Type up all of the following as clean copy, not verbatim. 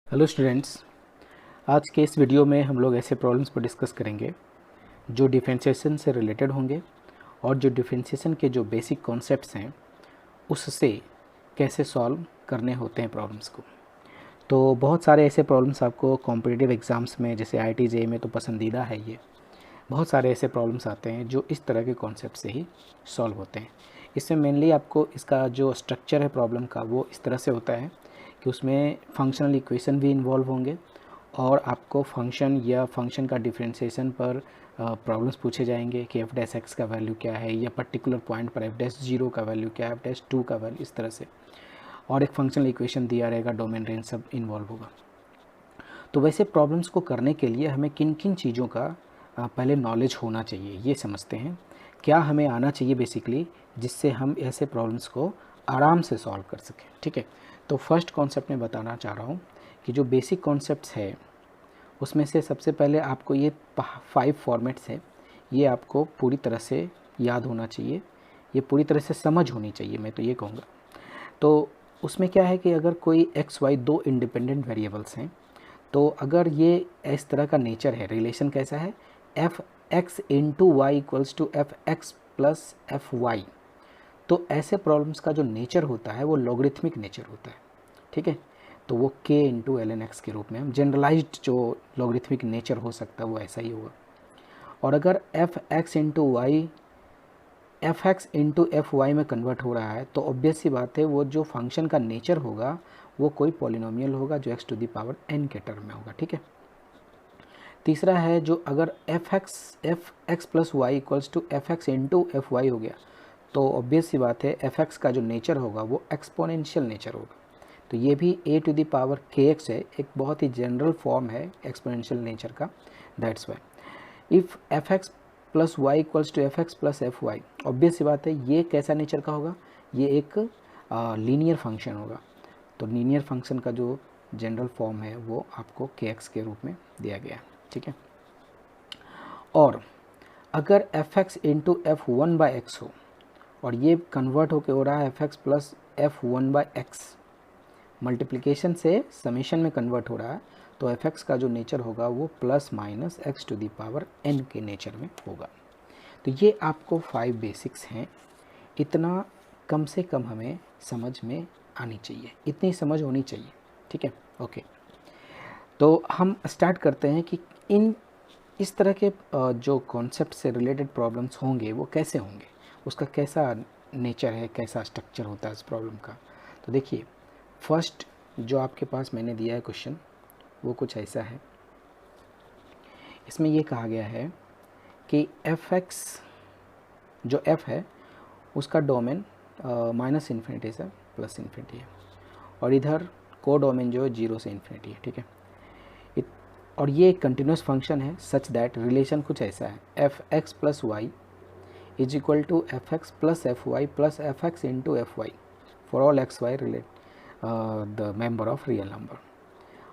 Hello students, आज के इस वीडियो में हम लोग ऐसे प्रॉब्लम्स पर डिस्कस करेंगे जो डिफरेंशिएशन से रिलेटेड होंगे और जो डिफरेंशिएशन के जो बेसिक कॉन्सेप्ट्स हैं उससे कैसे सॉल्व करने होते हैं प्रॉब्लम्स को। तो बहुत सारे ऐसे प्रॉब्लम्स आपको कॉम्पिटिटिव एग्ज़ाम्स में जैसे IIT JEE में तो पसंदीदा है। ये बहुत सारे ऐसे प्रॉब्लम्स आते हैं जो इस तरह के कॉन्सेप्ट से ही सॉल्व होते हैं। इसमें मेनली आपको इसका जो स्ट्रक्चर है प्रॉब्लम का वो इस तरह से होता है कि उसमें फंक्शनल इक्वेशन भी इन्वॉल्व होंगे और आपको फंक्शन या फंक्शन का डिफरेंशिएशन पर प्रॉब्लम्स पूछे जाएंगे कि एफ डैश एक्स का वैल्यू क्या है या पर्टिकुलर पॉइंट पर एफ डैश जीरो का वैल्यू क्या है, एफ डैश टू का वैल्यू, इस तरह से। और एक फंक्शनल इक्वेशन दिया रहेगा, डोमेन रेंज सब इन्वॉल्व होगा। तो वैसे प्रॉब्लम्स को करने के लिए हमें किन किन चीज़ों का पहले नॉलेज होना चाहिए ये समझते हैं। क्या हमें आना चाहिए बेसिकली, जिससे हम ऐसे प्रॉब्लम्स को आराम से सॉल्व कर सकें। ठीक है, तो फर्स्ट कॉन्सेप्ट मैं बताना चाह रहा हूँ कि जो बेसिक कॉन्सेप्ट्स है उसमें से सबसे पहले आपको ये 5 फॉर्मेट्स है, ये आपको पूरी तरह से याद होना चाहिए, ये पूरी तरह से समझ होनी चाहिए, मैं तो ये कहूँगा। तो उसमें क्या है कि अगर कोई एक्स वाई दो इंडिपेंडेंट वेरिएबल्स हैं, तो अगर ये इस तरह का नेचर है, रिलेशन कैसा है, f x into y equals to f x plus f y, तो ऐसे प्रॉब्लम्स का जो नेचर होता है वो लॉगरिथमिक नेचर होता है। ठीक है, तो वो k into l n x के रूप में हम जनरलाइज्ड जो लॉगरिथमिक नेचर हो सकता है वो ऐसा ही होगा। और अगर f x into y f x into f y में कन्वर्ट हो रहा है तो ऑब्वियस सी बात है वो जो फंक्शन का नेचर होगा वो कोई पॉलिनोमियल होगा जो x to the power n के टर्म में होगा। ठीक है, तीसरा है जो अगर f x plus y equals to f x into f y हो गया तो ऑब्वियस सी बात है एफ एक्स का जो नेचर होगा वो एक्सपोनेंशियल नेचर होगा। तो ये भी a to the power kx है, एक बहुत ही जनरल फॉर्म है एक्सपोनेंशियल नेचर का। That's why if f x plus y equals to f x plus f y, obvious सी बात है ये कैसा नेचर का होगा, ये एक लीनियर फंक्शन होगा। तो लीनियर फंक्शन का जो जनरल फॉर्म है वो आपको kx के रूप में दिया गया है। ठीक है, और अगर f x into F one by x हो और ये कन्वर्ट होकर हो रहा है f x plus F one by x, multiplication से समेशन में कन्वर्ट हो रहा है, तो एफ एक्स का जो नेचर होगा वो plus minus x to the power n के नेचर में होगा। तो ये आपको 5 बेसिक्स हैं, इतना कम से कम हमें समझ में आनी चाहिए, इतनी समझ होनी चाहिए। ठीक है, ओके। तो हम स्टार्ट करते हैं कि इस तरह के जो कॉन्सेप्ट से रिलेटेड प्रॉब्लम्स होंगे वो कैसे होंगे, उसका कैसा नेचर है, कैसा स्ट्रक्चर होता है इस प्रॉब्लम का। तो देखिए, फर्स्ट जो आपके पास मैंने दिया है क्वेश्चन वो कुछ ऐसा है। इसमें ये कहा गया है कि एफ एक्स जो एफ है उसका डोमेन माइनस इन्फिनिटी से प्लस इन्फिनिटी है और इधर को डोमेन जो है 0 से इन्फिनिटी है। ठीक है, और ये एक कंटिन्यूस फंक्शन है सच दैट रिलेशन कुछ ऐसा है, f x plus y is equal to f x plus f y plus f x into f y for all x y relate the member of real number.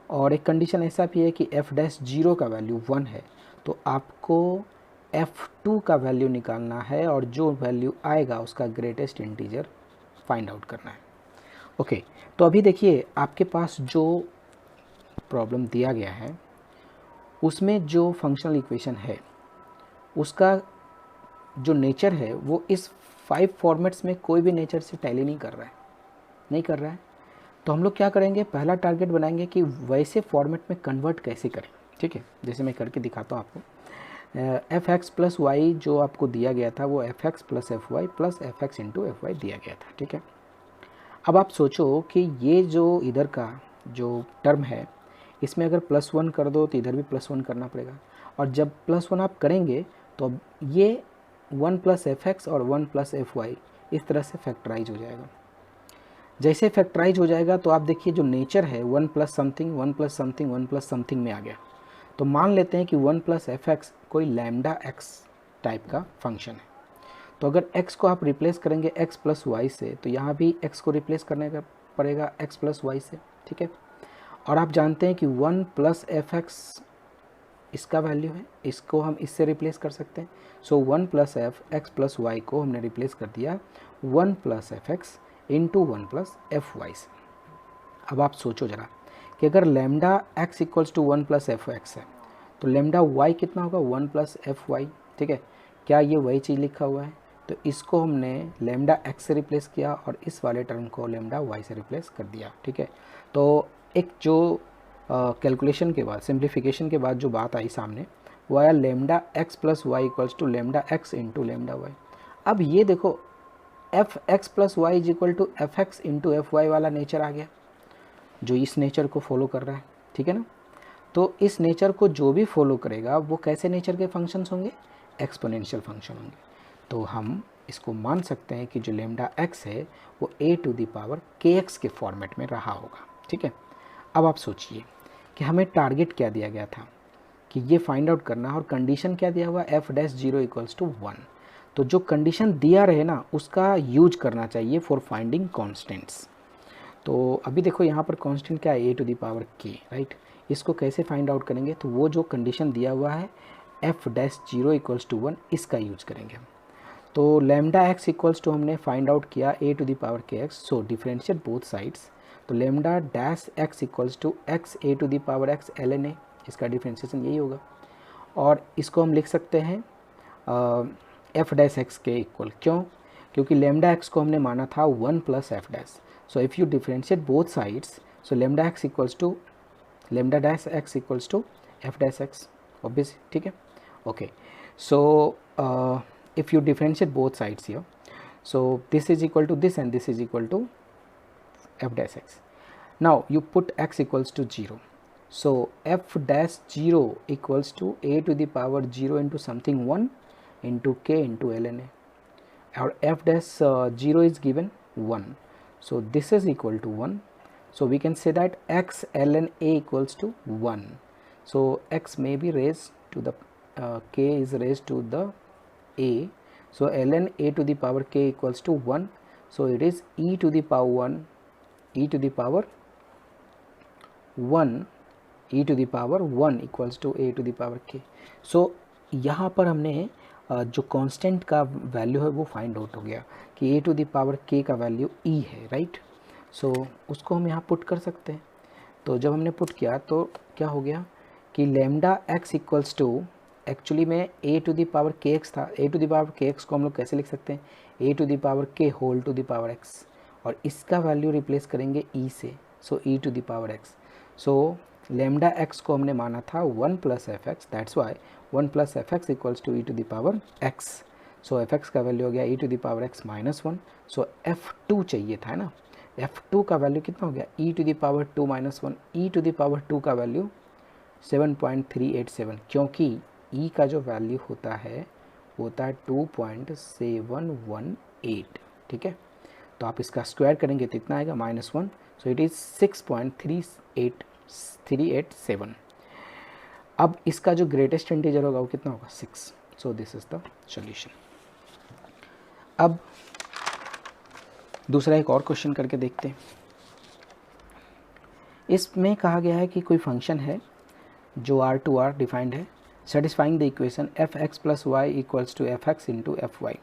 और एक condition ऐसा भी है कि f dash zero का value 1 है, तो आपको f2 का वैल्यू निकालना है और जो वैल्यू आएगा उसका ग्रेटेस्ट इंटीजर फाइंड आउट करना है। ओके, तो अभी देखिए आपके पास जो प्रॉब्लम दिया गया है उसमें जो फंक्शनल इक्वेशन है उसका जो नेचर है वो इस 5 फॉर्मेट्स में कोई भी नेचर से टैली नहीं कर रहा है। तो हम लोग क्या करेंगे, पहला टारगेट बनाएंगे कि वैसे फॉर्मेट में कन्वर्ट कैसे करें। ठीक है, जैसे मैं करके दिखाता हूँ आपको। एफ एक्स प्लस वाई जो आपको दिया गया था वो f x plus f y plus f x into f y दिया गया था। ठीक है, अब आप सोचो कि ये जो इधर का जो टर्म है इसमें अगर +1 कर दो तो इधर भी +1 करना पड़ेगा, और जब +1 आप करेंगे तो अब ये 1 प्लस एफ एक्स और 1 प्लस एफ वाई इस तरह से फैक्टराइज हो जाएगा। जैसे फैक्टराइज हो जाएगा तो आप देखिए जो नेचर है 1 plus something 1 plus something 1 plus something में आ गया। तो मान लेते हैं कि 1 प्लस एफ एक्स कोई लैम्डा एक्स टाइप का फंक्शन है। तो अगर x को आप रिप्लेस करेंगे x प्लस वाई से, तो यहाँ भी x को रिप्लेस करने का पड़ेगा x प्लस वाई से। ठीक है, और आप जानते हैं कि 1 प्लस एफ एक्स इसका वैल्यू है, इसको हम इससे रिप्लेस कर सकते हैं। So 1 plus f x plus y को हमने रिप्लेस कर दिया 1 plus f x into 1 plus f y से। अब आप सोचो ज़रा कि अगर lambda x equals to 1 plus f x है तो लेमडा वाई कितना होगा 1 प्लस एफ वाई, ठीक है। क्या ये वही चीज़ लिखा हुआ है? तो इसको हमने लेमडा एक्स से रिप्लेस किया और इस वाले टर्म को लेमडा वाई से रिप्लेस कर दिया, ठीक है। तो एक जो कैलकुलेशन के बाद, सिंप्लीफिकेशन के बाद जो बात आई सामने वो आया lambda x plus y equals to lambda x into lambda y. अब ये देखो f x plus y is equal to f x into f y वाला नेचर आ गया, जो इस नेचर को फॉलो कर रहा है, ठीक है ना। तो इस नेचर को जो भी फॉलो करेगा वो कैसे नेचर के फंक्शंस होंगे? एक्सपोनेंशियल फंक्शन होंगे। तो हम इसको मान सकते हैं कि जो लेमडा एक्स है वो ए टू द पावर के एक्स के फॉर्मेट में रहा होगा, ठीक है। अब आप सोचिए कि हमें टारगेट क्या दिया गया था कि ये फाइंड आउट करना, और कंडीशन क्या दिया हुआ f dash zero equals to 1। तो जो कंडीशन दिया रहे ना उसका यूज करना चाहिए फॉर फाइंडिंग कॉन्स्टेंट्स। तो अभी देखो यहाँ पर कांस्टेंट क्या है? ए टू द पावर के, राइट। इसको कैसे फाइंड आउट करेंगे? तो वो जो कंडीशन दिया हुआ है f dash zero equals to 1, इसका यूज करेंगे। तो लेमडा एक्स इक्वल्स टू हमने फाइंड आउट किया ए टू द पावर के x, so differentiate both sides. तो lambda dash x equals to x a to the power x l n a, इसका differentiation यही होगा। और इसको हम लिख सकते हैं एफ डैश एक्स के इक्वल, क्यों? क्योंकि लेमडा एक्स को हमने माना था 1 plus F dash. So if you differentiate both sides, so lambda x equals to lambda dash x equals to f dash x, obvious, ठीक है। Okay, so if you differentiate both sides here, so this is equal to this and this is equal to f dash x. Now you put x equals to 0, so f dash 0 equals to a to the power 0 into something 1 into k into ln a, or f dash 0 is given 1. So this is equal to 1. So we can say that x ln a equals to 1. So x may be raised to the k is raised to the a. So ln a to the power k equals to 1. So it is e to the power 1, e to the power 1, e to the power 1 equals to a to the power k. So यहाँ पर हमने जो constant का value है वो find out हो गया कि ए टू द पावर के का वैल्यू ई है, राइट। सो उसको हम यहाँ पुट कर सकते हैं। तो जब हमने पुट किया तो क्या हो गया कि lambda x equals to, actually में ए टू द पावर के एक्स था, ए टू द पावर के एक्स को हम लोग कैसे लिख सकते हैं? ए टू द पावर के whole to the power x, और इसका वैल्यू रिप्लेस करेंगे ई से, so e to the power x. So lambda x को हमने माना था 1 plus f x, that's why 1 plus f x equals to e to the power x. So f x का value हो गया e to the power x minus 1। So F2 चाहिए था ना, F2 का वैल्यू कितना हो गया? E to the power 2 minus 1, e to the power 2 का वैल्यू 7.387, क्योंकि ई का जो वैल्यू होता है वो होता है 2.718, ठीक है। तो आप इसका स्क्वायर करेंगे तो इतना आएगा -1, सो इट इज़ 6.387। अब इसका जो ग्रेटेस्ट इंटीजर होगा वो कितना होगा? 6। सो दिस इज द सॉल्यूशन। अब दूसरा एक और क्वेश्चन करके देखते हैं। इसमें कहा गया है कि कोई फंक्शन है जो R2R डिफाइंड है, satisfying the equation f x plus y equals to f x into f y,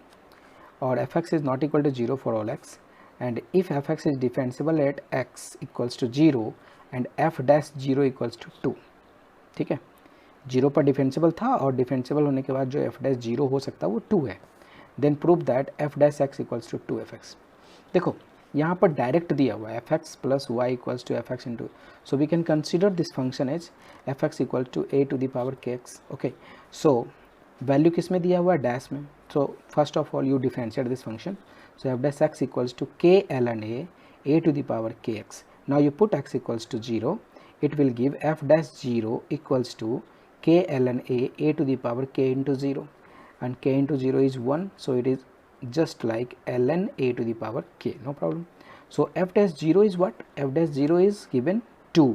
और f x is not equal to 0 for all x, and if f x is differentiable at x equals to 0 and f dash 0 equals to 2, ठीक है। 0 पर differentiable था और differentiable होने के बाद जो एफ डैश 0 हो सकता है वो 2 है। Then prove that f dash x equals to 2f(x). देखो यहाँ पर डायरेक्ट दिया हुआ है f x plus y equals to f x into, so we can consider this function as f x equal to a to the power के x. Okay, so value किस में दिया हुआ है? डैश में। So first of all you differentiate this function, so f dash x equals to के l n a to the power के x. Now you put x equals to 0, it will give f dash 0 equals to k ln a to the power k into 0, and k into 0 is 1, so it is just like ln a to the power k, no problem. So f dash 0 is what? F dash 0 is given 2,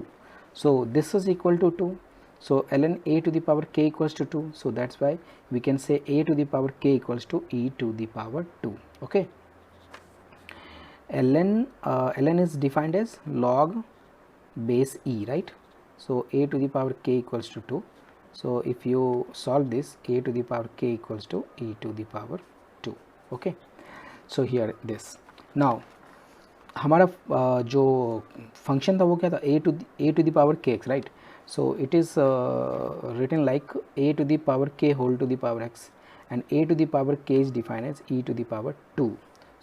so this is equal to 2, so ln a to the power k equals to 2, so that's why we can say a to the power k equals to e to the power 2. Okay, ln is defined as log base e, right? So a to the power k equals to 2, so if you solve this, a to the power k equals to e to the power 2. Okay, so here this. Now हमारा जो function था वो क्या था, a to the power के x, right. So it is written like a to the power के whole to the power x, and a to the power k is defined as e to the power 2.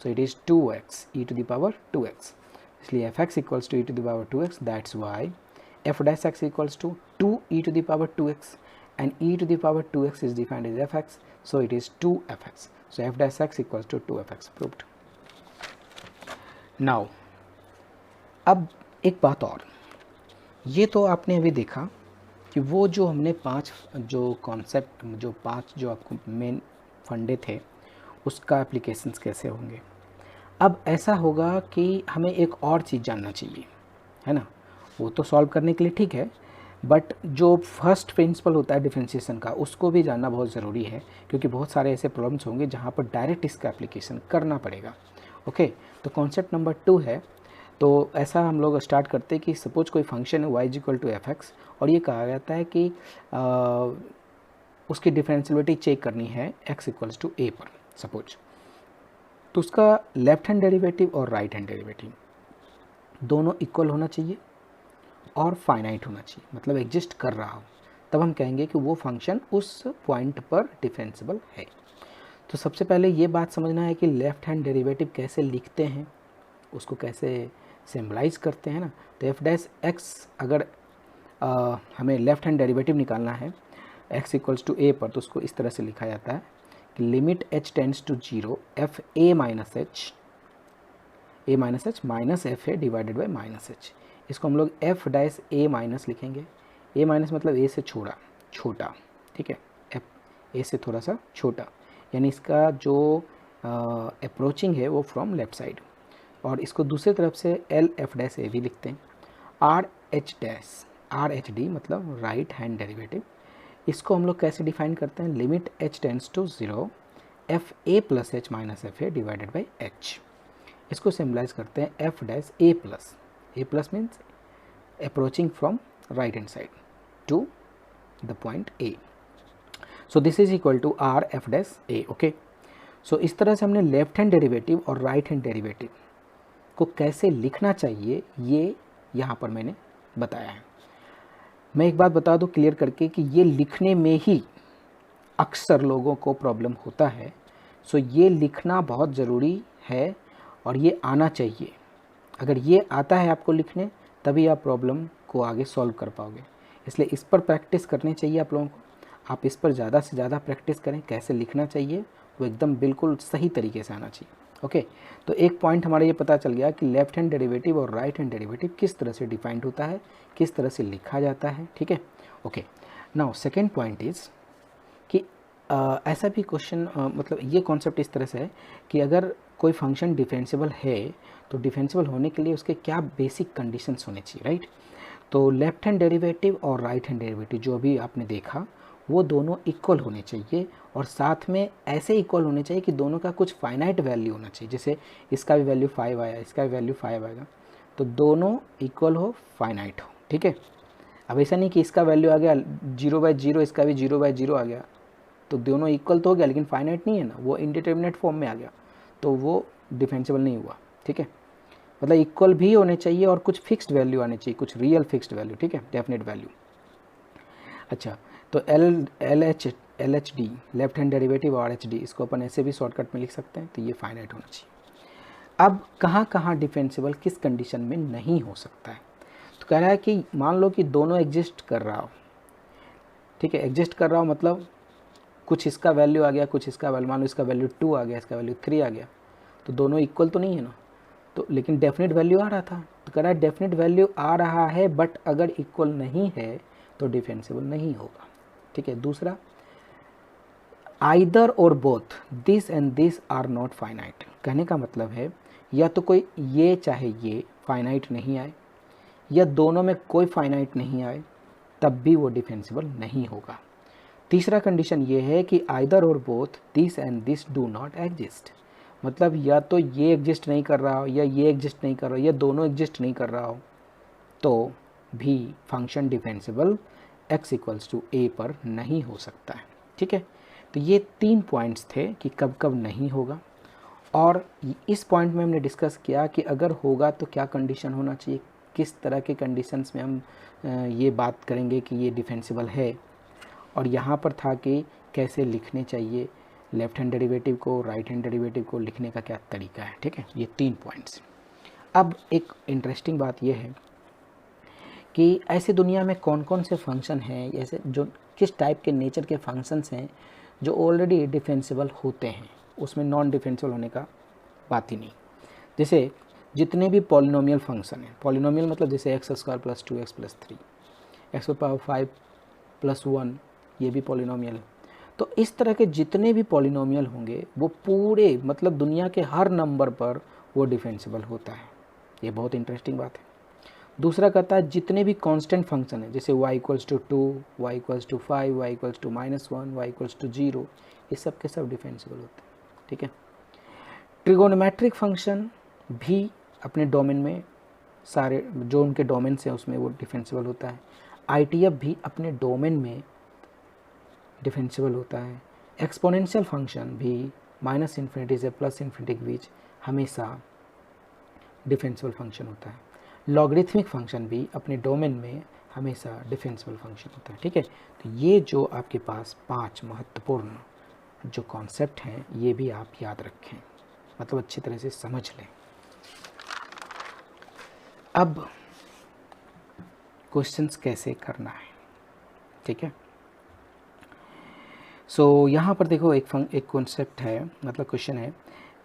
So it is 2x e to the power 2x. इसलिए f x equals to e to the power 2x. That's why f dash x equals to 2 e to the power 2x, and e to the power 2x is defined as fx, so it is 2fx. So f dash x equals to 2fx proved. Now अब एक बात और, ये तो आपने अभी देखा कि वो जो हमने 5 जो कॉन्सेप्ट जो 5 जो आपको मेन फंडे थे उसका एप्लीकेशंस कैसे होंगे. अब ऐसा होगा कि हमें एक और चीज़ जानना चाहिए, है ना. वो तो सॉल्व करने के लिए ठीक है, बट जो फर्स्ट प्रिंसिपल होता है डिफरेंशिएशन का उसको भी जानना बहुत ज़रूरी है, क्योंकि बहुत सारे ऐसे प्रॉब्लम्स होंगे जहाँ पर डायरेक्ट इसका एप्लीकेशन करना पड़ेगा. ओके, तो कॉन्सेप्ट नंबर 2 है. तो ऐसा हम लोग स्टार्ट करते हैं कि सपोज कोई फंक्शन है y equal to f x, और ये कहा जाता है कि उसकी डिफरेंशियलिटी चेक करनी है x इक्वल्स टू a पर सपोज. तो उसका लेफ्ट हैंड डेरिवेटिव और राइट हैंड डेरिवेटिव दोनों इक्वल होना चाहिए और फाइनाइट होना चाहिए, मतलब एग्जिस्ट कर रहा हो, तब हम कहेंगे कि वो फंक्शन उस पॉइंट पर डिफरेंशिएबल है. तो सबसे पहले ये बात समझना है कि लेफ़्ट हैंड डेरिवेटिव कैसे लिखते हैं, उसको कैसे सिम्बलाइज करते हैं ना. तो एफ डैश एक्स अगर हमें लेफ़्ट हैंड डेरिवेटिव निकालना है x इक्वल्स टू a पर, तो उसको इस तरह से लिखा जाता है कि limit h tends to 0 f a minus h minus f a divided by minus h. इसको हम लोग एफ डैश ए माइनस लिखेंगे. ए माइनस मतलब ए से छोटा, ठीक है, एफ ए से थोड़ा सा छोटा, यानी इसका जो अप्रोचिंग है वो फ्रॉम लेफ्ट साइड. और इसको दूसरी तरफ से एल एफ डैश ए भी लिखते हैं. आर एच डी मतलब राइट हैंड डेरिवेटिव. इसको हम लोग कैसे डिफाइन करते हैं, limit h tends to 0 f a plus h minus f a divided by h. इसको सिम्बलाइज करते हैं f dash a plus means approaching from right hand side to the point a. So this is equal to R f dash a. Okay, so इस तरह से हमने left hand derivative और right hand derivative को कैसे लिखना चाहिए ये यहाँ पर मैंने बताया है. मैं एक बात बता दूँ क्लियर करके कि ये लिखने में ही अक्सर लोगों को प्रॉब्लम होता है. सो ये लिखना बहुत ज़रूरी है और ये आना चाहिए. अगर ये आता है आपको लिखने, तभी आप प्रॉब्लम को आगे सॉल्व कर पाओगे. इसलिए इस पर प्रैक्टिस करनी चाहिए आप लोगों को. आप इस पर ज़्यादा से ज़्यादा प्रैक्टिस करें, कैसे लिखना चाहिए वो एकदम बिल्कुल सही तरीके से आना चाहिए. ओके, तो एक पॉइंट हमारा ये पता चल गया कि लेफ्ट हैंड डेरिवेटिव और राइट हैंड डेरिवेटिव किस तरह से डिफाइंड होता है, किस तरह से लिखा जाता है. ठीक है, okay. Now second point is कि ऐसा भी क्वेश्चन मतलब ये कॉन्सेप्ट इस तरह से है कि अगर कोई फंक्शन डिफरेंशिएबल है तो डिफरेंशिएबल होने के लिए उसके क्या बेसिक कंडीशंस होने चाहिए, राइट. तो लेफ्ट हैंड डेरिवेटिव और राइट हैंड डेरिवेटिव जो अभी आपने देखा वो दोनों इक्वल होने चाहिए, और साथ में ऐसे इक्वल होने चाहिए कि दोनों का कुछ फाइनाइट वैल्यू होना चाहिए. जैसे इसका भी वैल्यू 5 आया, इसका भी वैल्यू 5 आएगा, तो दोनों इक्वल हो, फाइनाइट हो. ठीक है, अब ऐसा नहीं कि इसका वैल्यू आ गया 0/0, इसका भी 0/0 आ गया, तो दोनों इक्वल तो हो गया लेकिन फाइनाइट नहीं है ना, वो इनडिटरमिनेट फॉर्म में आ गया, तो वो डिफरेंशिएबल नहीं हुआ. ठीक है, मतलब इक्वल भी होने चाहिए और कुछ फिक्स्ड वैल्यू आने चाहिए, कुछ रियल फिक्स्ड वैल्यू. ठीक है, डेफिनेट वैल्यू. अच्छा, तो L H D left hand derivative और एच डी, इसको अपन ऐसे भी शॉर्टकट में लिख सकते हैं. तो ये फाइनाइट होना चाहिए. अब कहाँ कहाँ डिफरेंशिएबल किस कंडीशन में नहीं हो सकता है, तो कह रहा है कि मान लो कि दोनों एग्जिस्ट कर रहा हो. ठीक है, एग्जिस्ट कर रहा हो मतलब कुछ इसका वैल्यू आ गया, कुछ इसका वैल्यू, मान लो इसका वैल्यू 2 आ गया, इसका वैल्यू 3 आ गया, तो दोनों इक्वल तो नहीं है ना. तो लेकिन डेफिनेट वैल्यू आ रहा था, तो कह रहा है डेफिनेट वैल्यू आ रहा है बट अगर इक्वल नहीं है तो डिफरेंशिएबल नहीं होगा. ठीक है, दूसरा आइदर और both this and this are not finite. कहने का मतलब है या तो कोई ये चाहे ये फाइनाइट नहीं आए, या दोनों में कोई फाइनाइट नहीं आए, तब भी वो डिफरेंशिएबल नहीं होगा. तीसरा कंडीशन ये है कि आइदर और both this and this do not exist, मतलब या तो ये एग्जिस्ट नहीं कर रहा हो या ये एग्जिस्ट नहीं कर रहा हो या दोनों एग्जिस्ट नहीं कर रहा हो, तो भी function differentiable x equals to a पर नहीं हो सकता है. ठीक है, तो ये 3 पॉइंट्स थे कि कब कब नहीं होगा, और इस पॉइंट में हमने डिस्कस किया कि अगर होगा तो क्या कंडीशन होना चाहिए, किस तरह के कंडीशंस में हम ये बात करेंगे कि ये डिफेंसिबल है, और यहाँ पर था कि कैसे लिखने चाहिए लेफ़्ट हैंड डेरिवेटिव को, राइट हैंड डेरिवेटिव को लिखने का क्या तरीका है। ठीक है, ये 3 पॉइंट्स। अब एक इंटरेस्टिंग बात यह है कि ऐसे दुनिया में कौन कौन से फंक्शन हैं, ऐसे जो किस टाइप के नेचर के फंक्शंस हैं जो ऑलरेडी डिफेंसिबल होते हैं, उसमें नॉन डिफेंसिबल होने का बात ही नहीं। जैसे जितने भी पॉलिनोमियल फंक्शन हैं, पॉलिनोमियल मतलब जैसे x² + 2x + 3, x⁵ + 1, ये भी पॉलिनोमियल है। तो इस तरह के जितने भी पॉलिनोमियल होंगे वो पूरे मतलब दुनिया के हर नंबर पर वो डिफेंसिबल होता है। ये बहुत इंटरेस्टिंग बात है। दूसरा कहता है जितने भी कांस्टेंट फंक्शन है, जैसे y = 2, y = 5, y = -1, y = 0, ये सब के सब डिफेंसिबल होते हैं। ठीक है, ट्रिगोनोमेट्रिक फंक्शन भी अपने डोमेन में सारे जो उनके डोमेन से उसमें वो डिफेंसिबल होता है। ITF भी अपने डोमेन में डिफेंसिबल होता है। एक्सपोनेंशियल फंक्शन भी -∞ से +∞ के बीच हमेशा डिफेंसिबल फंक्शन होता है। लॉगरिथमिक फंक्शन भी अपने डोमेन में हमेशा डिफेंसिबल फंक्शन होता है। ठीक है, तो ये जो आपके पास 5 महत्वपूर्ण जो कॉन्सेप्ट हैं ये भी आप याद रखें, मतलब अच्छी तरह से समझ लें। अब क्वेश्चंस कैसे करना है, ठीक है। सो यहाँ पर देखो एक कॉन्सेप्ट है, मतलब क्वेश्चन है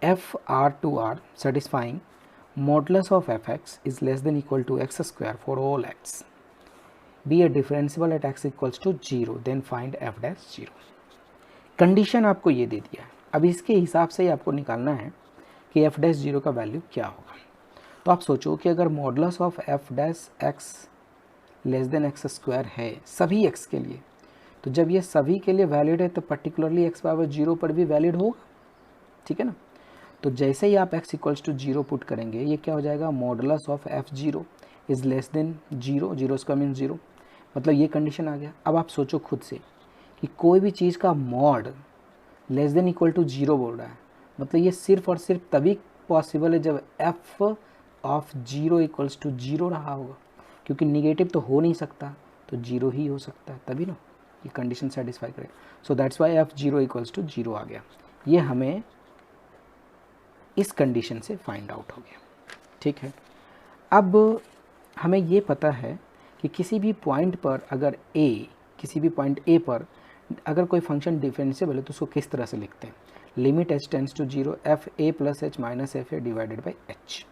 FR2R satisfying modulus of fx is less than equal to x² for all x, be a differentiable at x equals to 0, then find f'0। Condition आपको ये दे दिया है, अब इसके हिसाब से ही आपको निकालना है कि f'0 का वैल्यू क्या होगा। तो आप सोचो कि अगर modulus of f' less than x² है सभी x के लिए, तो जब ये सभी के लिए वैलिड है तो पर्टिकुलरली x⁻0 पर भी वैलिड होगा। ठीक है ना, तो जैसे ही आप x = 0 पुट करेंगे ये क्या हो जाएगा, modulus of f0 is less then 0, 0² mean 0, मतलब ये कंडीशन आ गया। अब आप सोचो खुद से कि कोई भी चीज़ का mod less than equal to 0 बोल रहा है, मतलब ये सिर्फ और सिर्फ तभी पॉसिबल है जब f(0 = 0 रहा होगा, क्योंकि निगेटिव तो हो नहीं सकता, तो 0 ही हो सकता है, तभी ना ये कंडीशन सेटिस्फाई करेगा। सो दैट्स वाई f(0 = 0 आ गया। ये हमें इस कंडीशन से फाइंड आउट हो गया। ठीक है, अब हमें ये पता है कि किसी भी पॉइंट पर अगर किसी भी पॉइंट A पर अगर कोई फंक्शन डिफरेंशिएबल है तो उसको किस तरह से लिखते हैं, limit h tends to 0 fa + h - fa divided by h।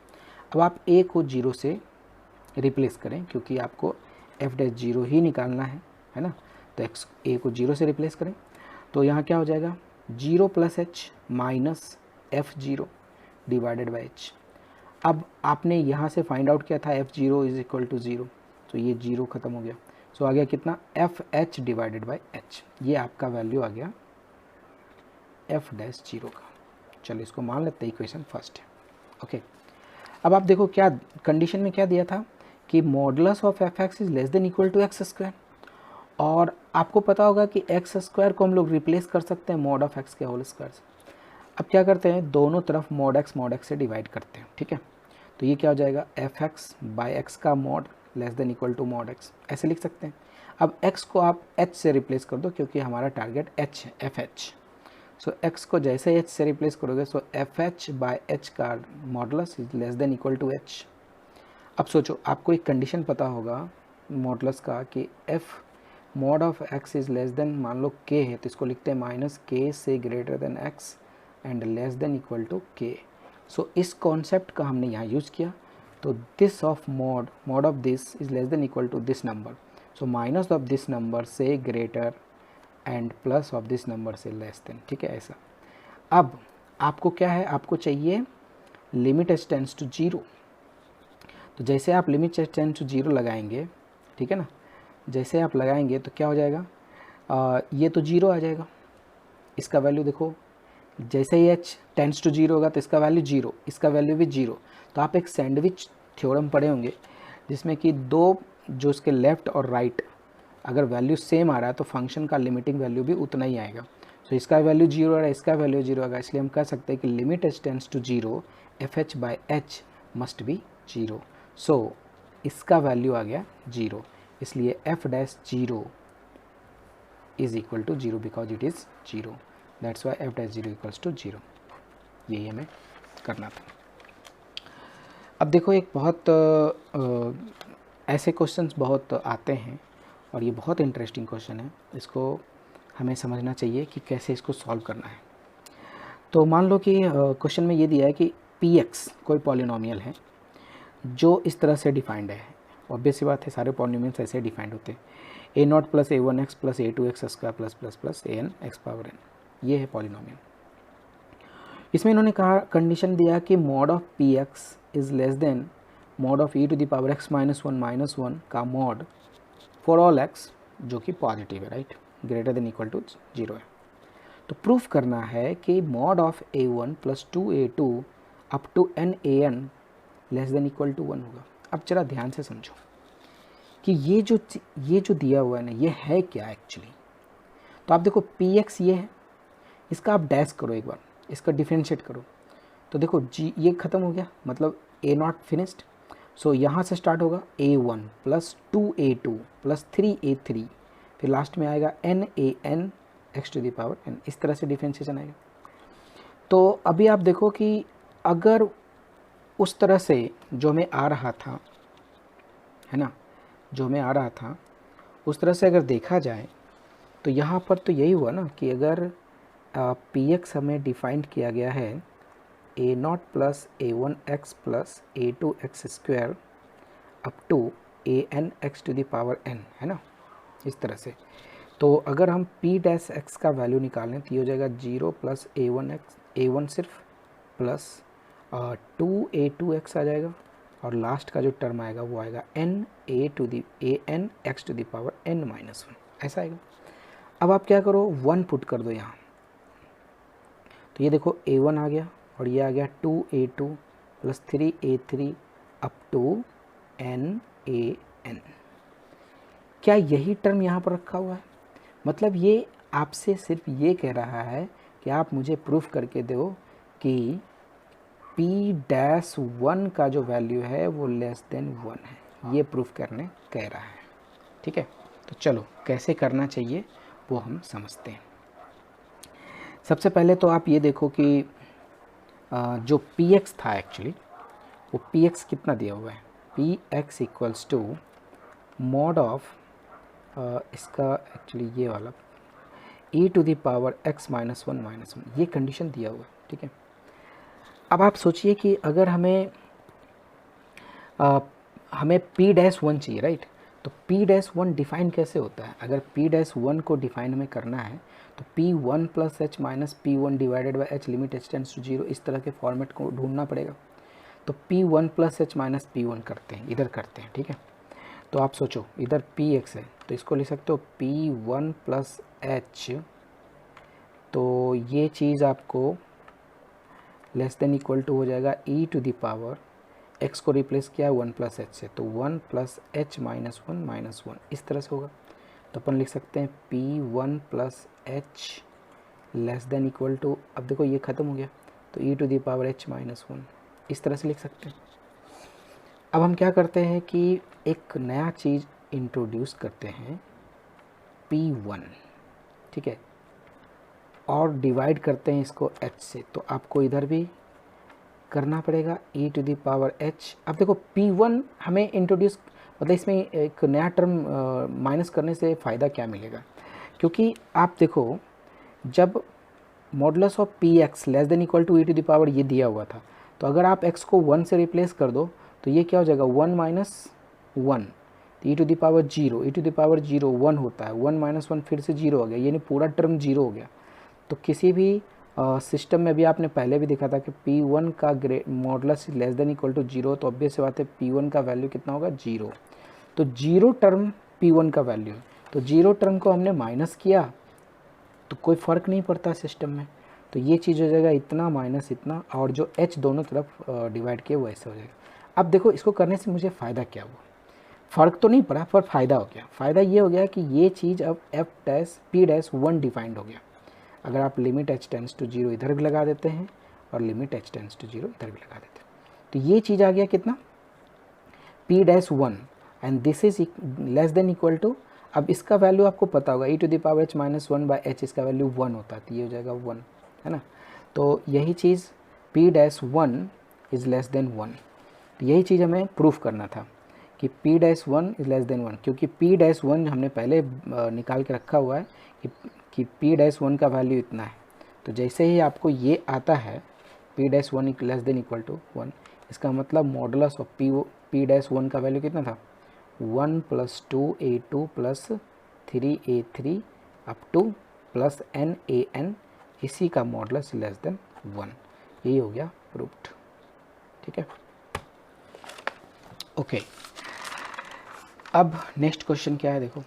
अब आप a को 0 से रिप्लेस करें, क्योंकि आपको f'0 ही निकालना है ना, तो a को 0 से रिप्लेस करें, तो यहाँ क्या हो जाएगा 0 + h minus f0 divided by h। अब आपने यहाँ से फाइंड आउट किया था f0 = 0, तो ये 0 ख़त्म हो गया। सो आ गया कितना fh डिवाइडेड बाई h, ये आपका वैल्यू आ गया f'0 का। चलो इसको मान लेते हैं इक्वेशन फर्स्ट है। ओके, अब आप देखो क्या कंडीशन में क्या दिया था कि modulus of fx is less than equal to x², और आपको पता होगा कि x² को हम लोग रिप्लेस कर सकते हैं mod ऑफ x के होल स्क्वायर से। अब क्या करते हैं, दोनों तरफ mod x से डिवाइड करते हैं। ठीक है, तो ये क्या हो जाएगा fx/x का mod less than equal to mod x, ऐसे लिख सकते हैं। अब x को आप h से रिप्लेस कर दो, क्योंकि हमारा टारगेट h है, fh। सो x को जैसे h से रिप्लेस करोगे सो fh/h का modulus is less than equal to h। अब सोचो आपको एक कंडीशन पता होगा मॉडुलस का कि f mod of x is less then, मान लो k है तो इसको लिखते हैं -k से greater than x and less than equal to k। So इस कॉन्सेप्ट का हमने यहाँ यूज़ किया, तो this of mod of this is less than equal to this number, so minus of this number से greater and plus of this number से less than. ठीक है, ऐसा। अब आपको क्या है, आपको चाहिए लिमिट h टेंड्स टू 0, तो जैसे आप लिमिट h टेंड्स टू 0 लगाएंगे, ठीक है ना, जैसे आप लगाएंगे तो क्या हो जाएगा, ये तो 0 आ जाएगा, इसका वैल्यू देखो, जैसे ही h टेंड्स टू 0 होगा तो इसका वैल्यू 0, इसका वैल्यू भी 0। तो आप एक सैंडविच थ्योरम पढ़े होंगे जिसमें कि दो जो इसके लेफ़्ट और राइट अगर वैल्यू सेम आ रहा है तो फंक्शन का लिमिटिंग वैल्यू भी उतना ही आएगा। तो इसका वैल्यू 0 है, इसका वैल्यू 0 होगा, इसलिए हम कह सकते हैं कि limit h tends to 0 f h by h must be 0। So इसका वैल्यू आ गया 0, इसलिए f dash 0 is equal to 0 because it is 0, that's why f dash 0 equals to 0। यही हमें करना था। अब देखो एक बहुत ऐसे क्वेश्चंस बहुत आते हैं और ये बहुत इंटरेस्टिंग क्वेश्चन है, इसको हमें समझना चाहिए कि कैसे इसको सॉल्व करना है। तो मान लो कि क्वेश्चन में ये दिया है कि px कोई पॉलिनोमियल है जो इस तरह से डिफाइंड है। ऑब्वियस सी बात है, सारे पॉलिनोमियल्स ऐसे डिफाइंड होते हैं, a0 plus a1x plus a2x square plus plus plus an x power n, ये है पॉलिनोमियल। इसमें इन्होंने कहा, कंडीशन दिया कि mod of px is less than mod of e to the power x minus one का मॉड फॉर ऑल x जो कि पॉजिटिव है, right, greater than equal to 0 है। तो प्रूफ करना है कि mod of a1 plus 2a2 up to n less than equal to 1 होगा। अब जरा ध्यान से समझो कि ये जो दिया हुआ है ना, ये है क्या एक्चुअली। तो आप देखो px ये है, इसका आप डैश करो एक बार, इसका डिफरेंशिएट करो, तो देखो g ये ख़त्म हो गया, मतलब a0 फिनिश्ड। सो यहाँ से स्टार्ट होगा a1 plus 2a2 plus 3a3, फिर लास्ट में आएगा n x to the power n, इस तरह से डिफरेंशिएशन आएगा। तो अभी आप देखो कि अगर उस तरह से जो हमें आ रहा था, है ना, जो हमें आ रहा था उस तरह से अगर देखा जाए तो यहाँ पर तो यही हुआ ना कि अगर px हमें डिफाइंड किया गया है a0 plus a1x plus a2x square up to an x to the power n, है ना, इस तरह से। तो अगर हम p डैश x का वैल्यू निकालें तो ये हो जाएगा 0 प्लस a1 सिर्फ प्लस 2a2x आ जाएगा, और लास्ट का जो टर्म आएगा वो आएगा an x to the power n minus 1, ऐसा आएगा। अब आप क्या करो, 1 पुट कर दो यहाँ, तो ये देखो a1 आ गया और ये आ गया 2a2 plus 3a3 up to n। क्या यही टर्म यहाँ पर रखा हुआ है? मतलब ये आपसे सिर्फ ये कह रहा है कि आप मुझे प्रूफ करके दो कि p डैश 1 का जो वैल्यू है वो लेस देन 1 है, ये प्रूफ करने कह रहा है। ठीक है, तो चलो कैसे करना चाहिए वो हम समझते हैं। सबसे पहले तो आप ये देखो कि जो px था एक्चुअली, वो px कितना दिया हुआ है, px equals to mod of इसका एक्चुअली ये वाला e to the power x minus 1, ये कंडीशन दिया हुआ है। ठीक है, अब आप सोचिए कि अगर हमें p डैश 1 चाहिए, राइट, तो p डैश 1 डिफाइन कैसे होता है? अगर p डैश 1 को डिफाइन हमें करना है तो p1 plus h minus p1 divided by h limit h tends to 0, इस तरह के फॉर्मेट को ढूंढना पड़ेगा। तो p1 plus h minus p1 करते हैं, इधर करते हैं। ठीक है, तो आप सोचो इधर px है तो इसको लिख सकते हो p1 प्लस h, तो ये चीज़ आपको लेस देन इक्वल टू हो जाएगा e to the power x को रिप्लेस किया 1 प्लस h से, तो 1 प्लस h माइनस 1, इस तरह से होगा। तो अपन लिख सकते हैं p1 plus h less than equal to, अब देखो ये ख़त्म हो गया, तो e to the power h minus 1, इस तरह से लिख सकते हैं। अब हम क्या करते हैं कि एक नया चीज़ इंट्रोड्यूस करते हैं p1, ठीक है, और डिवाइड करते हैं इसको h से, तो आपको इधर भी करना पड़ेगा e to the power h। अब देखो p1 हमें इंट्रोड्यूस, मतलब इसमें एक नया टर्म माइनस करने से फ़ायदा क्या मिलेगा, क्योंकि आप देखो जब modulus of px less than equal to e to the power ये दिया हुआ था, तो अगर आप x को 1 से रिप्लेस कर दो तो ये क्या हो जाएगा 1 माइनस 1, तो e to the power 0, e to the power 0 1 होता है, 1 माइनस 1 फिर से 0 हो गया, यानी पूरा टर्म 0 हो गया। तो किसी भी सिस्टम में भी आपने पहले भी देखा था कि p1 का modulus less than equal to 0, तो ऑब्वियस सी बात है p1 का वैल्यू कितना होगा 0, तो 0 टर्म p1 का वैल्यू है, तो 0 टर्म को हमने माइनस किया तो कोई फ़र्क नहीं पड़ता सिस्टम में, तो ये चीज़ हो जाएगा इतना माइनस इतना, और जो h दोनों तरफ डिवाइड किए वो ऐसे हो जाएगा। अब देखो इसको करने से मुझे फ़ायदा क्या हुआ, फ़र्क तो नहीं पड़ा पर फ़ायदा हो गया। फ़ायदा ये हो गया कि ये चीज़ अब p डैश 1 डिफाइंड हो गया। अगर आप लिमिट h टेंस टू 0 इधर भी लगा देते हैं और लिमिट h टेंस टू 0 इधर भी लगा देते हैं, तो ये चीज़ आ गया कितना, p dash 1 and this is less than equal to, अब इसका वैल्यू आपको पता होगा e to the power h minus 1 by h, इसका वैल्यू 1 होता है, तो ये हो जाएगा 1, है ना। तो यही चीज़ p dash 1 is less then 1, तो यही चीज़ हमें प्रूफ करना था कि p dash 1 is less then 1, क्योंकि p डैश 1 हमने पहले निकाल के रखा हुआ है कि p डैश 1 का वैल्यू इतना है। तो जैसे ही आपको ये आता है p dash 1 less than equal to 1, इसका मतलब मॉडुलस ऑफ p डैश 1 का वैल्यू कितना था, 1 plus 2a2 plus 3a3 up two plus n, इसी का मॉडुलस लेस देन 1, यही हो गया प्रूव्ड। ठीक है, ओके। अब नेक्स्ट क्वेश्चन क्या है, देखो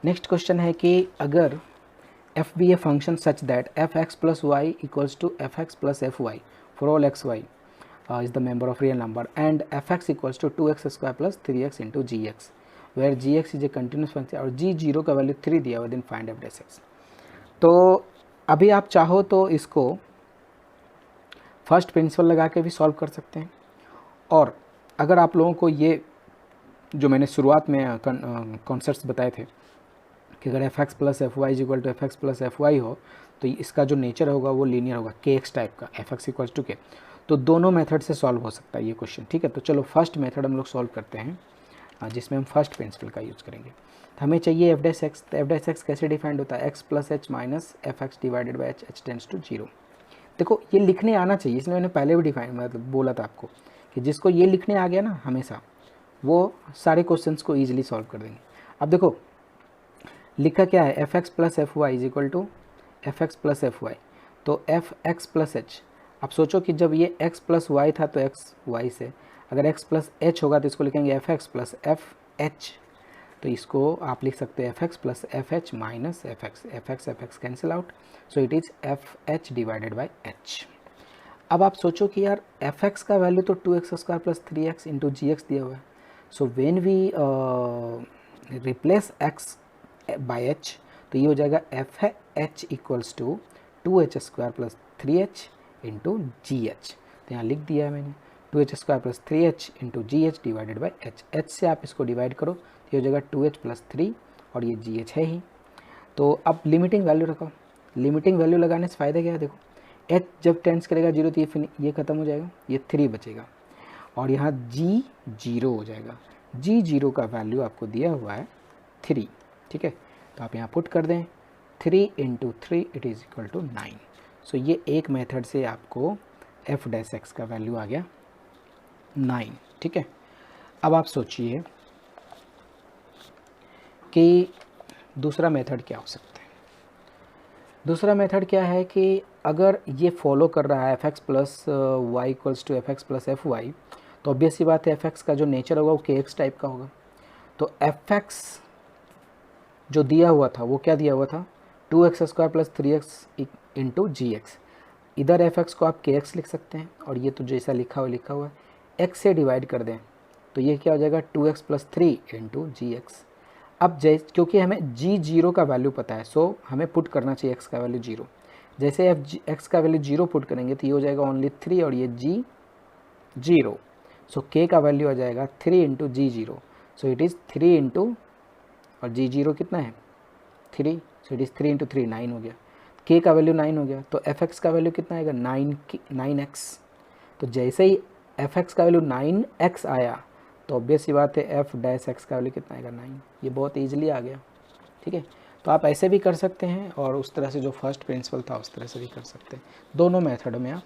नेक्स्ट क्वेश्चन है कि अगर f be a function such that fx plus y equals to fx plus fy for all xy is the member of real number and fx equals to 2x square plus 3x into gx where gx is a continuous function और g0 का value 3 दिया हुआ, then find f dash x। तो अभी आप चाहो तो इसको फर्स्ट प्रिंसिपल लगा के भी सॉल्व कर सकते हैं, और अगर आप लोगों को ये जो मैंने शुरुआत में कॉन्सेप्ट्स बताए थे कि अगर f x plus f y is equal to f x plus f y हो तो इसका जो नेचर होगा वो लीनियर होगा, के एक्स टाइप का, एफ एक्स इक्वल्स टू के। तो दोनों मेथड से सॉल्व हो सकता है ये क्वेश्चन। ठीक है, तो चलो फर्स्ट मेथड हम लोग सॉल्व करते हैं जिसमें हम फर्स्ट प्रिंसिपल का यूज़ करेंगे। तो हमें चाहिए एफ डैश एक्स, तो एफ डैश एक्स कैसे डिफाइंड होता है, x plus h minus f x divided by h, h tends to 0। देखो ये लिखने आना चाहिए, इसलिए मैंने पहले भी डिफाइन मतलब बोला था आपको कि जिसको ये लिखने आ गया ना हमेशा, वो सारे क्वेश्चंस को ईजिली सॉल्व कर देंगे। अब देखो लिखा क्या है, f x plus f y is equal to f x plus f y, तो एफ एक्स प्लस एच। अब सोचो कि जब ये एक्स प्लस वाई था तो एक्स वाई से अगर एक्स प्लस एच होगा तो इसको लिखेंगे F x plus F H, तो इसको आप लिख सकते हैं F x plus F H minus f x cancel out, so it is F H divided by H. अब आप सोचो कि यार एफ एक्स का वैल्यू तो 2x square plus 3x into g x दिया हुआ है, so when we replace x by h तो ये हो जाएगा f h equals to 2h square plus 3h into g h. तो यहाँ लिख दिया है मैंने 2h square plus 3h into g h divided by h, h से आप इसको डिवाइड करो तो ये हो जाएगा 2h प्लस 3 और ये जी एच है ही। तो अब लिमिटिंग वैल्यू रखो, लिमिटिंग वैल्यू लगाने से फ़ायदा क्या है, देखो h जब टेंस करेगा 0 तो ये ख़त्म हो जाएगा, ये 3 बचेगा और यहाँ g 0 हो जाएगा। g 0 का वैल्यू आपको दिया हुआ है 3। ठीक है, तो आप यहाँ पुट कर दें 3 into 3 it is equal to 9। So ये एक मेथड से आपको एफ डैश एक्स का वैल्यू आ गया 9। ठीक है, अब आप सोचिए कि दूसरा मेथड क्या हो सकता है। दूसरा मेथड क्या है कि अगर ये फॉलो कर रहा है f x plus y equals to f x plus f y, तो ऑब्वियस सी बात है एफ एक्स का जो नेचर होगा वो के एक्स टाइप का होगा। तो एफ एक्स जो दिया हुआ था वो क्या दिया हुआ था, 2x square plus 3x into g x. इधर एफ एक्स को आप के एक्स लिख सकते हैं और ये तो जैसा लिखा हुआ है x से डिवाइड कर दें तो ये क्या हो जाएगा 2x plus 3 into g x. अब क्योंकि हमें g0 का वैल्यू पता है, सो हमें पुट करना चाहिए x का वैल्यू 0। जैसे x का वैल्यू 0 पुट करेंगे तो ये हो जाएगा ओनली 3 और ये g0, सो k का वैल्यू आ जाएगा 3 into g0, so it is 3 into और g0 कितना है 3, सो इट इज़ 3 इंटू 3 9 हो गया, k का वैल्यू 9 हो गया, तो एफ एक्स का वैल्यू कितना आएगा 9x। तो जैसे ही एफ एक्स का वैल्यू 9x आया तो ऑब्वियस सी बात है एफ डैश एक्स का वैल्यू कितना आएगा 9। ये बहुत ईजिली आ गया। ठीक है, तो आप ऐसे भी कर सकते हैं और उस तरह से जो फर्स्ट प्रिंसिपल था उस तरह से भी कर सकते हैं। दोनों मेथड में आप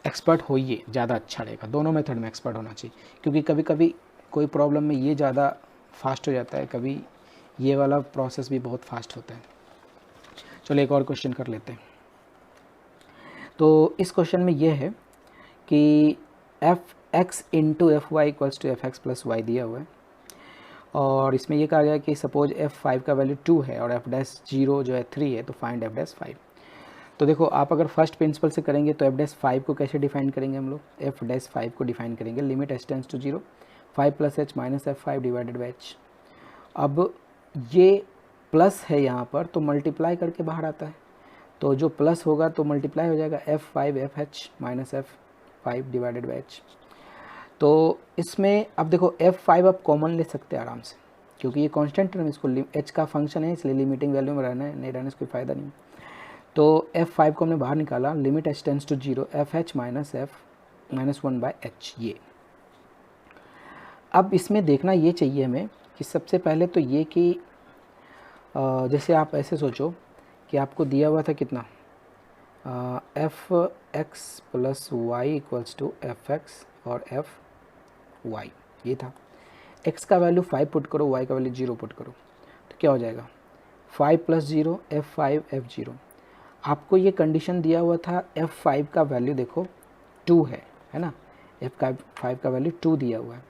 एक्सपर्ट होइए, ज़्यादा अच्छा रहेगा। दोनों मेथड में एक्सपर्ट होना चाहिए, क्योंकि कभी कभी कोई प्रॉब्लम में ये ज़्यादा फास्ट हो जाता है, कभी ये वाला प्रोसेस भी बहुत फास्ट होता है। चलो एक और क्वेश्चन कर लेते हैं। तो इस क्वेश्चन में ये है कि f x into f y equals to f x plus y दिया हुआ है और इसमें ये कहा गया कि सपोज f5 का वैल्यू 2 है और f डैश 0 जो है 3 है, तो फाइंड f डैश 5। तो देखो आप अगर फर्स्ट प्रिंसिपल से करेंगे तो f डैश 5 को कैसे डिफाइन करेंगे हम लोग, f डैश 5 को डिफाइन करेंगे limit h tends to 0 5 plus h minus f5 divided by h। अब ये प्लस है यहाँ पर तो मल्टीप्लाई करके बाहर आता है, तो जो प्लस होगा तो मल्टीप्लाई हो जाएगा f5 fh minus f5 divided by h। तो इसमें अब देखो f5 आप कॉमन ले सकते हैं आराम से, क्योंकि ये कांस्टेंट टर्म, इसको h का फंक्शन है इसलिए लिमिटिंग वैल्यू में रहना है, नहीं रहने से कोई फ़ायदा नहीं। तो f5 को हमने बाहर निकाला, limit h tends to 0 fh minus f minus 1 by h। ये अब इसमें देखना ये चाहिए हमें कि सबसे पहले तो ये कि जैसे आप ऐसे सोचो कि आपको दिया हुआ था कितना, f x plus y equals to f x और एफ वाई, ये था। x का वैल्यू 5 पुट करो, y का वैल्यू 0 पुट करो, तो क्या हो जाएगा 5 प्लस 0 f5 f0। आपको ये कंडीशन दिया हुआ था, f5 का वैल्यू देखो 2 है ना, f5 का वैल्यू 2 दिया हुआ है,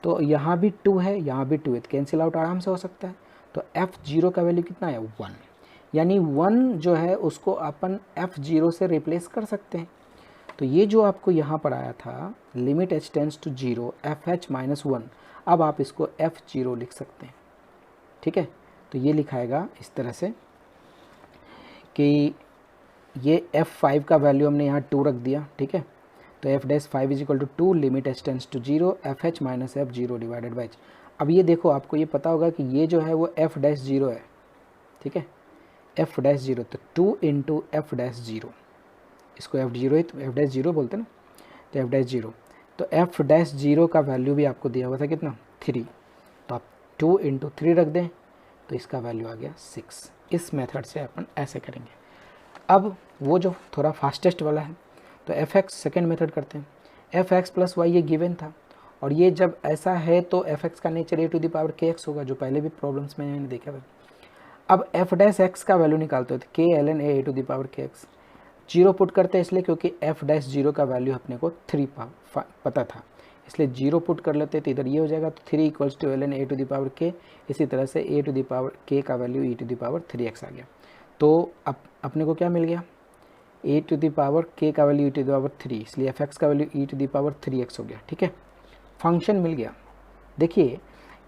तो यहाँ भी 2 है, यहाँ भी 2 है, तो कैंसिल आउट आराम से हो सकता है। तो f0 का वैल्यू कितना है 1, यानी 1 जो है उसको अपन f0 से रिप्लेस कर सकते हैं। तो ये जो आपको यहाँ पर आया था limit h tends to 0 fh minus 1, अब आप इसको f0 लिख सकते हैं, ठीक है। तो ये लिखाएगा इस तरह से कि ये f5 का वैल्यू हमने यहाँ 2 रख दिया, ठीक है। तो f'5 is equal to 2 limit h tends to 0 fh minus f0 divided by h। अब ये देखो आपको ये पता होगा कि ये जो है वो f'0 है, ठीक है, f'0, तो 2 इंटू f'0, इसको f0 ही तो f'0 बोलते हैं ना, तो f'0, तो f'0 का वैल्यू भी आपको दिया हुआ था कितना 3, तो आप 2 इंटू 3 रख दें तो इसका वैल्यू आ गया 6। इस मेथड से अपन ऐसे करेंगे। अब वो जो थोड़ा फास्टेस्ट वाला है तो fx सेकेंड मेथड करते हैं। fx प्लस वाई ये गिवन था, और ये जब ऐसा है तो fx का nature a to the power kx होगा, जो पहले भी प्रॉब्लम्स में मैंने देखा था। अब f' का वैल्यू निकालते होते k ln a to the power kx, 0 put करते हैं इसलिए क्योंकि f'0 का वैल्यू अपने को 3 पता था, इसलिए 0 पुट कर लेते तो इधर ये हो जाएगा, तो 3 equals to ln a to the power k। इसी तरह से a to the power k का value e to the power 3x आ गया। तो अब अपने को क्या मिल गया, a to the power k का value e to the power 3, इसलिए fx का value e to the power 3x हो गया, ठीक है। फंक्शन मिल गया। देखिए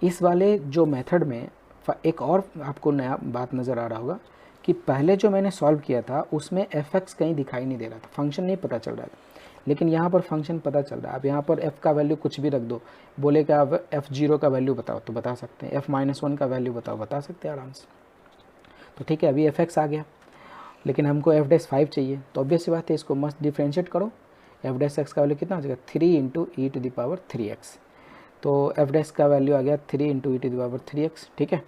इस वाले जो मेथड में एक और आपको नया बात नज़र आ रहा होगा कि पहले जो मैंने सॉल्व किया था उसमें fx कहीं दिखाई नहीं दे रहा था, फंक्शन नहीं पता चल रहा था, लेकिन यहाँ पर फंक्शन पता चल रहा है। अब यहाँ पर f का वैल्यू कुछ भी रख दो, बोले कि आप f0 का वैल्यू बताओ तो बता सकते हैं, f-1 का वैल्यू बताओ, बता सकते हैं आराम से। तो ठीक है, अभी fx आ गया, लेकिन हमको f'5 चाहिए, तो ऑब्वियस सी बात है इसको मस्त डिफ्रेंशिएट करो। f' का वैल्यू कितना हो जाएगा 3 into e to the power 3x, तो f' का वैल्यू आ गया 3 into e to the power 3x, ठीक है।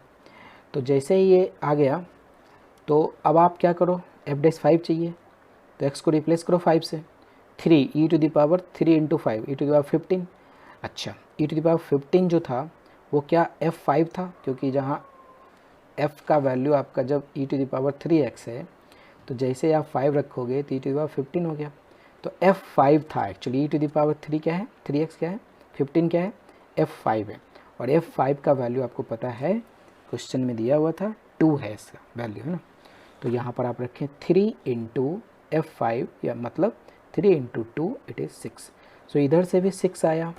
तो जैसे ही ये आ गया तो अब आप क्या करो, f'5 चाहिए तो x को रिप्लेस करो 5 से, 3 e to the power 3 into 5 e to the power 15। अच्छा, ई टू द पावर 15 जो था वो क्या f5 था, क्योंकि जहाँ f का वैल्यू आपका जब ई टू द पावर 3x है तो जैसे आप 5 रखोगे तो ई टू द पावर 15 हो गया। तो f5 था actually, e to the power 3 क्या है, 3x क्या है, 15 क्या है, f5 है, और f5 का वैल्यू आपको पता है क्वेश्चन में दिया हुआ था 2 है इसका वैल्यू, है ना। तो यहाँ पर आप रखें 3 इंटू f5, या मतलब 3 इंटू 2 इट इज़ 6। सो इधर से भी 6 आया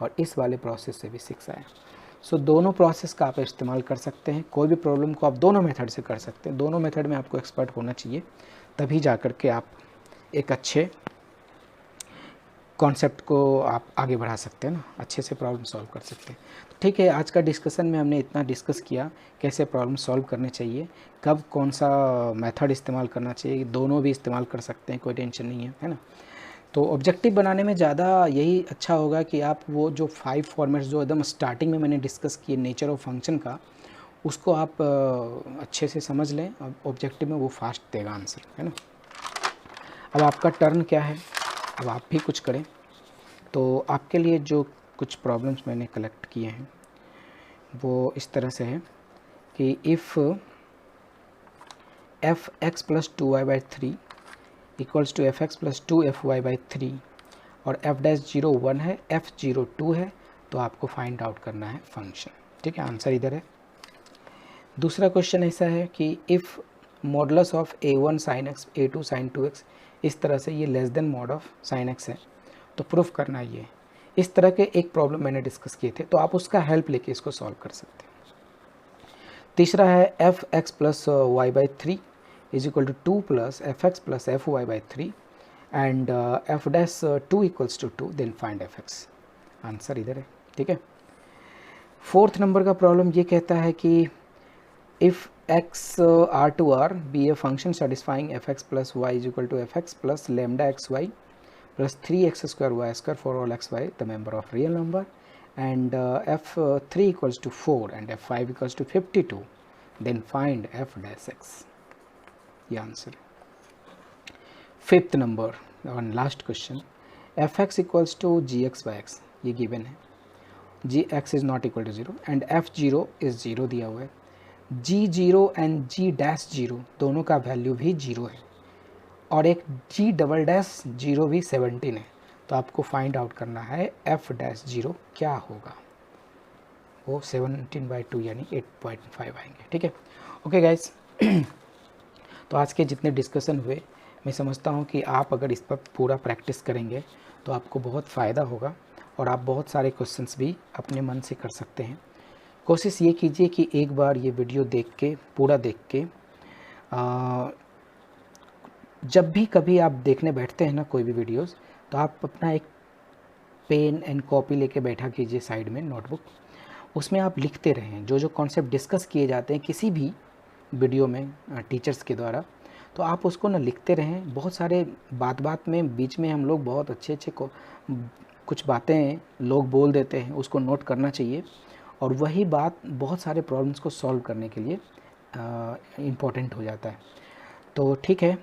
और इस वाले प्रोसेस से भी 6 आया। सो दोनों प्रोसेस का आप इस्तेमाल कर सकते हैं, कोई भी प्रॉब्लम को आप दोनों मेथड से कर सकते हैं। दोनों मेथड में आपको एक्सपर्ट होना चाहिए, तभी जा कर के आप एक अच्छे कॉन्सेप्ट को आप आगे बढ़ा सकते हैं ना, अच्छे से प्रॉब्लम सॉल्व कर सकते हैं। तो ठीक है, आज का डिस्कशन में हमने इतना डिस्कस किया कैसे प्रॉब्लम सॉल्व करने चाहिए, कब कौन सा मेथड इस्तेमाल करना चाहिए, दोनों भी इस्तेमाल कर सकते हैं, कोई टेंशन नहीं है ना। तो ऑब्जेक्टिव बनाने में ज़्यादा यही अच्छा होगा कि आप वो जो 5 फॉर्मेट्स जो एकदम स्टार्टिंग में मैंने डिस्कस किए नेचर ऑफ फंक्शन का, उसको आप अच्छे से समझ लें, ऑब्जेक्टिव में वो फास्ट देगा आंसर, है ना। अब आपका टर्न क्या है, अब आप भी कुछ करें। तो आपके लिए जो कुछ प्रॉब्लम्स मैंने कलेक्ट किए हैं वो इस तरह से है कि if f(x plus 2y/3 equals to f(x plus 2fy/3) और f'0 1 है, f0 2 है, तो आपको फाइंड आउट करना है फंक्शन, ठीक है। आंसर इधर है। दूसरा क्वेश्चन ऐसा है कि if modulus of a1 sin x a2 sin 2x, इस तरह से ये less than mod of sin x है, तो प्रूफ करना है ये। इस तरह के एक प्रॉब्लम मैंने डिस्कस किए थे, तो आप उसका हेल्प लेके इसको सॉल्व कर सकते हैं। तीसरा है f x plus y by three is equal to 2 plus f x plus f y by three and f dash 2 equals to 2, then find f x. Answer इधर है, ठीक है। फोर्थ नंबर का प्रॉब्लम ये कहता है कि if x R to R be a function satisfying f x plus y is equal to f x plus lambda x y plus 3x square y square for all x y the member of real number and f3 equals to 4 and f5 equals to 52, then find f dash x। ये answer. Fifth number और last question, fx equals to gx by x, ये given है। gx is not equal to 0 and f0 is 0 दिया हुआ है। g0 and g dash 0 दोनों का value भी 0 है और एक g डबल डैश 0 भी 17 है। तो आपको फाइंड आउट करना है f डैश 0 क्या होगा, वो 17/2 यानी 8.5 आएंगे, ठीक है। ओके गाइस, तो आज के जितने डिस्कशन हुए मैं समझता हूँ कि आप अगर इस पर पूरा प्रैक्टिस करेंगे तो आपको बहुत फ़ायदा होगा और आप बहुत सारे क्वेश्चंस भी अपने मन से कर सकते हैं। कोशिश ये कीजिए कि एक बार ये वीडियो देख के, पूरा देख के, जब भी कभी आप देखने बैठते हैं ना कोई भी वीडियोस, तो आप अपना एक पेन एंड कॉपी लेके बैठा कीजिए साइड में, नोटबुक, उसमें आप लिखते रहें जो जो कॉन्सेप्ट डिस्कस किए जाते हैं किसी भी वीडियो में टीचर्स के द्वारा, तो आप उसको ना लिखते रहें। बहुत सारे बात बात में बीच में हम लोग बहुत अच्छे कुछ बातें लोग बोल देते हैं, उसको नोट करना चाहिए और वही बात बहुत सारे प्रॉब्लम्स को सॉल्व करने के लिए इम्पोर्टेंट हो जाता है। तो ठीक है,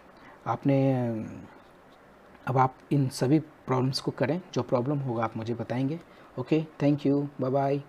अब आप इन सभी प्रॉब्लम्स को करें, जो प्रॉब्लम होगा आप मुझे बताएंगे। Okay, thank you, bye bye.